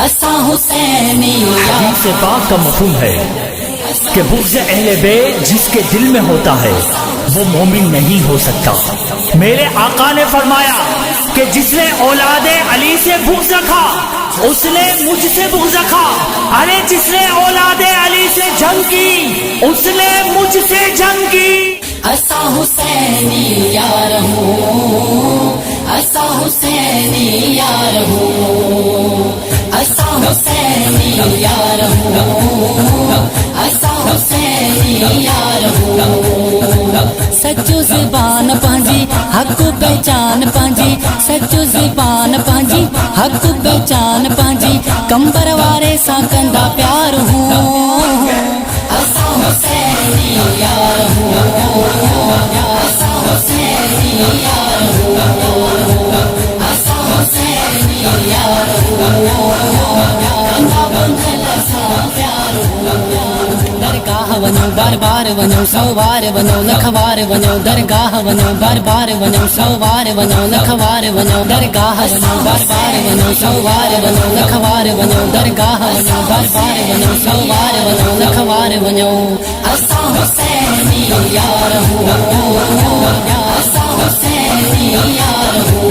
असा हुसैनी हदीस पाक का मफहूम है कि बुग़्ज़ अहले बैत जिसके दिल में होता है वो मोमिन नहीं हो सकता। मेरे आका ने फरमाया कि जिसने औलादे अली से बुग़्ज़ रखा उसने मुझसे बुग़्ज़ रखा। अरे जिसने औलादे अली से जंग की उसने मुझसे जंग की। असा हुसैनी यार हूँ, असा हुसैनी यार हूँ, असा हुसैनी यार हूँ, असा हुसैनी यार हूँ। सच्चो ज़बान पंहिंजी हक़ पहचान पंहिंजी, सच्चो ज़बान पंहिंजी हक़ पहचान पंहिंजी, कंबर वारे सां कंदा प्यार हूँ। असा हुसैनी यार हूँ, असा हुसैनी यार हूँ, असा हुसैनी यार हूँ, कंदा बंधल सां प्यार हूँ। दरगाह वञो बार बार वञो, सौ बार वञो लख बार वञो, दरगाह वञो बार बार वञो, सौ बार वञो लख बार वञो, दरगाह वञो बार बार वञो, सौ बार वञो लख बार वञो, दरगाह वञो बार बार वञो, सौ बार वञो लख बार वञो। असा हुसैनी यार हूँ, असा हुसैनी यार हूँ,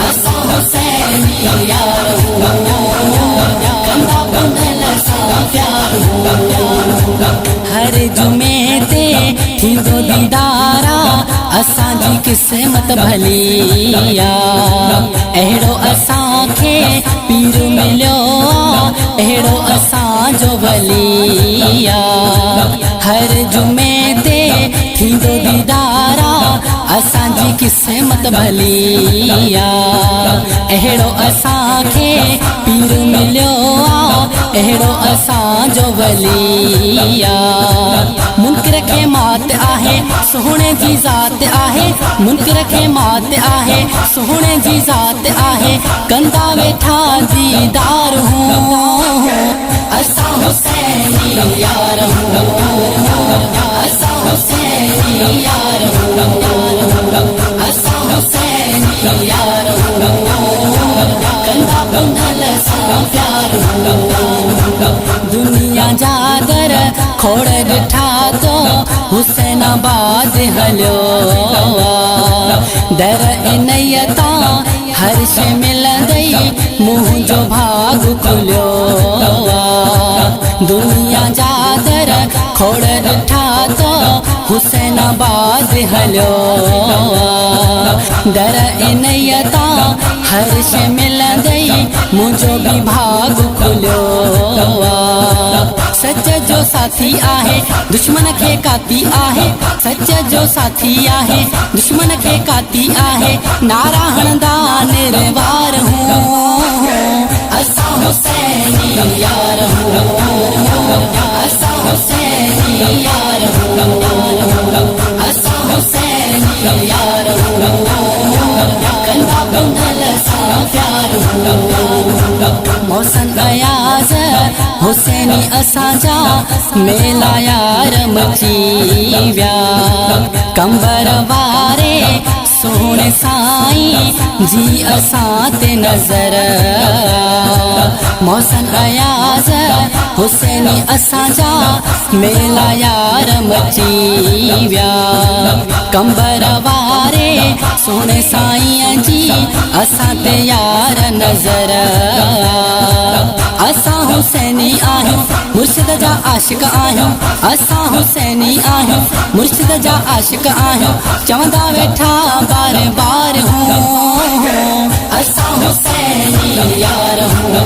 असा हुसैनी यार हूँ, कंधा बंधल सां प्यार हूँ। हर जुमे ते थींदो दीदारा असांजी क़िस्मत भली आ, अहिड़ो असांखे पीर मिलियो अहिड़ो असांजो वली आ। हर जुमे ते थींदो दीदारा असांजी क़िस्मत भली आ, अहिड़ो असांखे पीर मिलियो अहिड़ो असांजो वली आ। मुनकिर खे मात आहे सोहणे जी ज़ात आहे, मुनकिर खे मात आहे सोहणे जी ज़ात आहे, कंदा वेठा दीदार हूँ। असा हुसैनी यार हूँ, असा हुसैनी यार हूँ, असा हुसैनी यार हूँ, कंदा बंधल सां प्यार हूँ। दुनिया जा दर खोड़ ॾिठा तो हुसैनाबाद हलियो आ, दर इन्हीअ तां हर शइ मिलंदई मुंहिंजो भाग खुलियो आ। दुनिया जा दर खोड़ ॾिठा तो हुसैनाबाद हलियो आ, दर इन्हीअ तां हर शइ मिलंदई मुंहिंजो बि भाग खुलियो आ। सच जो साथी आहे दुश्मन खे काती आहे, सच जो साथी आहे दुश्मन खे काती आहे, नारा हणंदा निर्वार हूँ। असा हुसैनी यार हूँ, असा हुसैनी यार हूँ, असा हुसैनी यार हूँ, कंधा बंधल सां प्यार हूँ। मौसन अयाज़ हुसैनी असांजा मेला यार मची विया, कंबर वारे सोहणे साईं जी असां ते नज़र। मौसन अयाज़ हुसैनी असांजा मेला यार मची विया, कंबर वारे सोहणे साईं जी असां ते यार नज़र। असां हुसैनी आहियूं मुर्शिद जा आशिक़ आहियूं, असां हुसैनी आहियूं मुर्शिद जा आशिक़ आहियूं, चवंदा वेठा बार बार हूँ। असां हुसैनी यार हूँ,